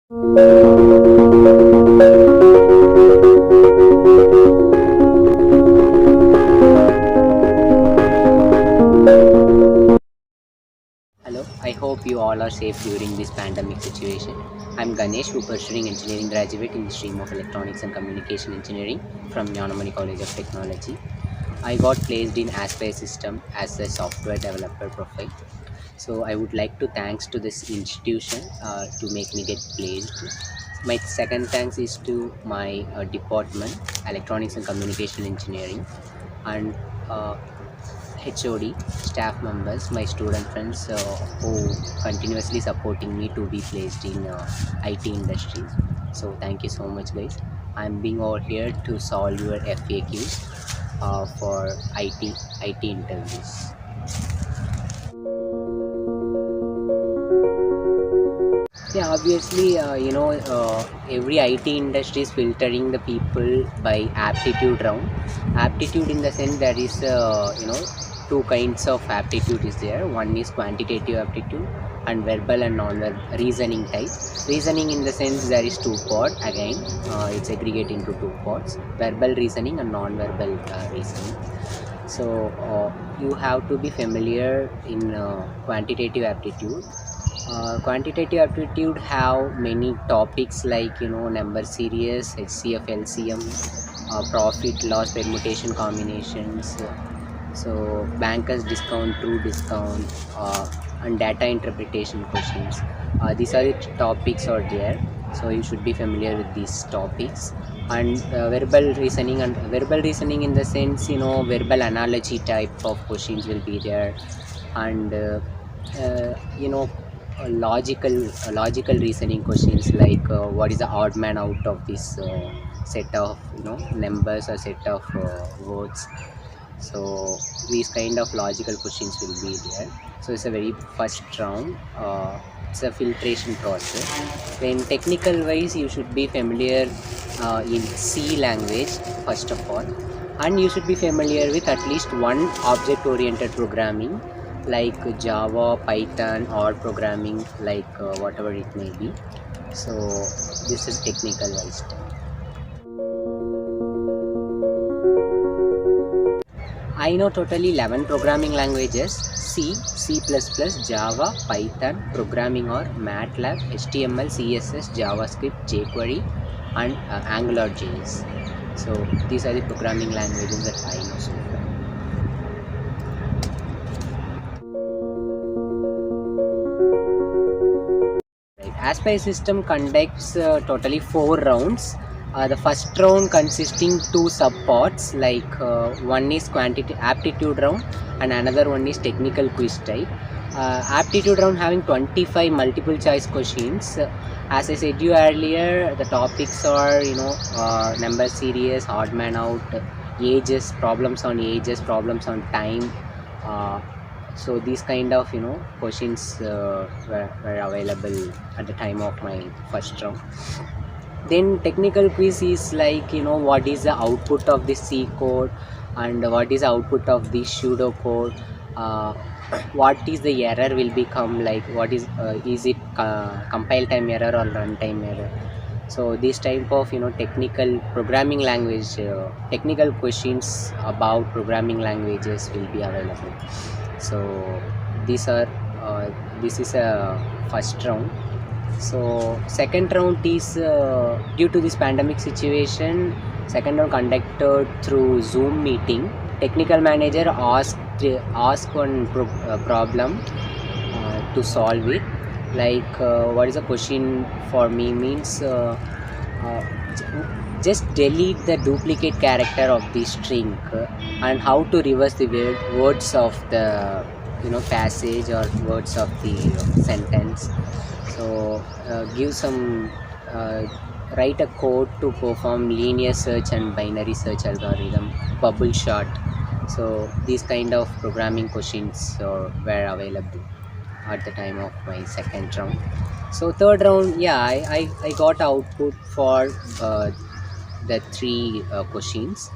Hello, I hope you all are safe during this pandemic situation. I'm Ganesh, who pursuing engineering graduate in the stream of electronics and communication engineering from Nyanamani College of Technology. I got placed in Aspire System as a software developer profile. So I would like to thanks to this institution to make me get placed. My second thanks is to my department, electronics and communication engineering, and HOD, staff members, my student friends who continuously supporting me to be placed in IT industries. So thank you so much, guys. I'm being over here to solve your FAQs for IT interviews. Yeah, obviously, every IT industry is filtering the people by aptitude round. Aptitude in the sense there is, two kinds of aptitude is there. One is quantitative aptitude and verbal and non-verbal reasoning type. Reasoning in the sense there is two part again. It's aggregate into two parts: verbal reasoning and non-verbal reasoning. So you have to be familiar in quantitative aptitude. Quantitative aptitude have many topics like number series, HCF, LCM, profit loss permutation combinations, so bankers discount, true discount, and data interpretation questions. These are the topics are there, so you should be familiar with these topics. And verbal reasoning in the sense, verbal analogy type of questions will be there. And uh, you know logical reasoning questions like what is the odd man out of this set of numbers or set of words. So these kind of logical questions will be there. So it's a very first round. It's a filtration process. Then technical wise, you should be familiar in C language first of all, and you should be familiar with at least one object oriented programming like Java, Python, or programming like whatever it may be. So this is technical wise. I know totally 11 programming languages: C, C++, Java, Python, programming or MATLAB, HTML, CSS, JavaScript, jQuery, and AngularJS. So these are the programming languages that I know so far. Right. Aspire system conducts totally 4 rounds. The first round consisting two subparts, like one is quantity aptitude round and another one is technical quiz type. Aptitude round having 25 multiple choice questions. As I said you earlier, the topics are number series, odd man out, ages, problems on ages, problems on time. So these kind of questions were available at the time of my first round. Then technical quiz is like what is the output of the C code and what is the output of the pseudo code. uh, what is the error will become, like what is it compile time error or runtime error. So this type of technical programming language, technical questions about programming languages will be available. So these are this is a first round. So second round is due to this pandemic situation, second round conducted through Zoom meeting. Technical manager asked one problem to solve it. Like what is the question for me means, uh, just delete the duplicate character of the string, and how to reverse the words of the passage or words of the sentence. So give some write a code to perform linear search and binary search algorithm, bubble shot. So these kind of programming questions were available at the time of my second round. So third round, yeah, I got output for the three questions.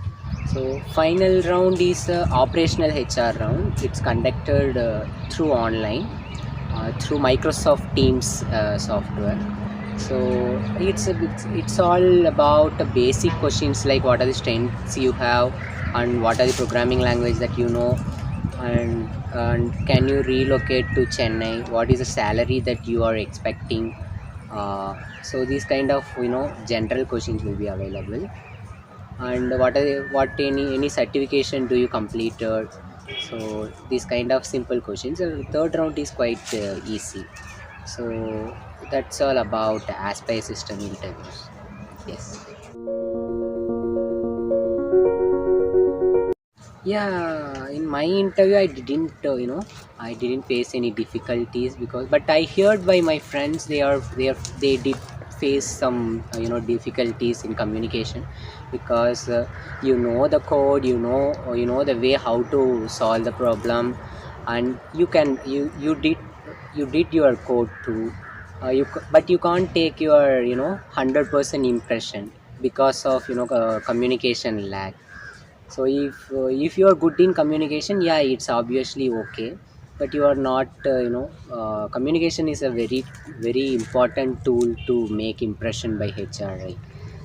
So final round is operational HR round. It's conducted through online, through Microsoft Teams software. So it's all about the basic questions like what are the strengths you have, and what are the programming language that you know, and can you relocate to Chennai, what is the salary that you are expecting. So these kind of general questions will be available. And what any certification do you completed. So these kind of simple questions. Third round is quite easy. So that's all about Aspire system interviews. Yes. Yeah, in my interview I didn't face any difficulties, because but I heard by my friends they did face some difficulties in communication, because the code, the way how to solve the problem, and you did your code too. But you can't take your 100% impression because of communication lag. So if you are good in communication, yeah, it's obviously okay. But you are not communication is a very very important tool to make impression by HR, right?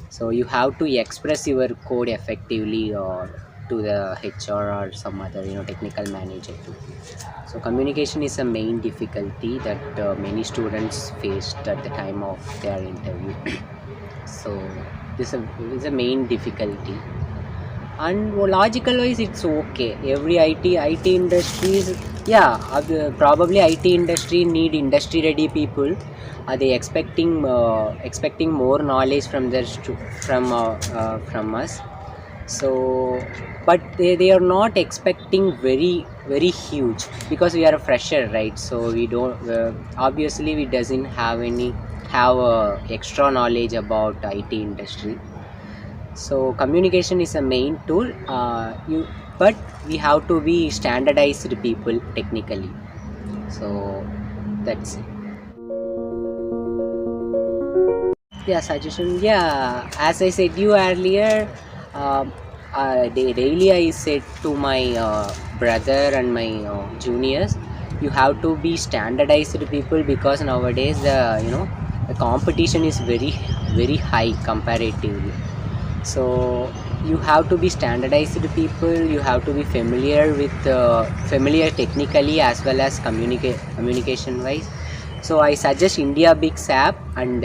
So you have to express your code effectively, or to the HR or some other technical manager too. So communication is a main difficulty that many students faced at the time of their interview. So this is a main difficulty. And logical wise, it's okay. Every IT industries, yeah, probably IT industry need industry ready people. Are they expecting more knowledge from from us? So but they are not expecting very very huge, because we are a fresher, right? So we don't obviously we doesn't have extra knowledge about IT industry. So communication is a main tool. But we have to be standardized people technically. So that's it. Yeah, suggestion. Yeah, as I said you earlier, daily I said to my brother and my juniors, you have to be standardized people, because nowadays the competition is very very high comparatively. So you have to be standardized people, you have to be familiar technically as well as communication wise. So I suggest India Big App and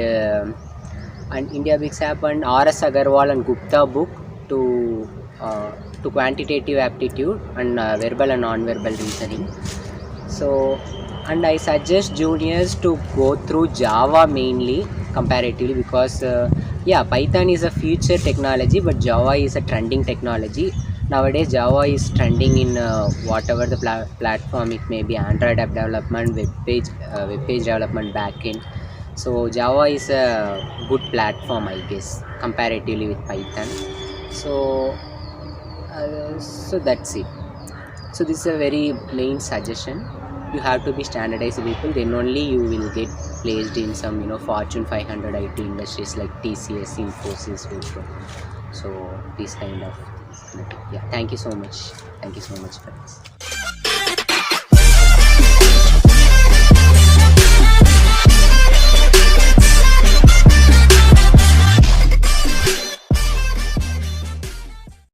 India Big App and RS Agarwal and Gupta book to uh, to quantitative aptitude and verbal and non-verbal reasoning. So, and I suggest juniors to go through Java mainly comparatively, because yeah, Python is a future technology, but Java is a trending technology. Nowadays, Java is trending in whatever the platform it may be, Android app development, web page development backend. So Java is a good platform, I guess, comparatively with Python. So, so that's it. So this is a very main suggestion. You have to be standardized people, then only you will get placed in some Fortune 500 IT industries like TCS, Infosys, Wipro. So these kind of things. Yeah, thank you so much. Thank you so much, friends.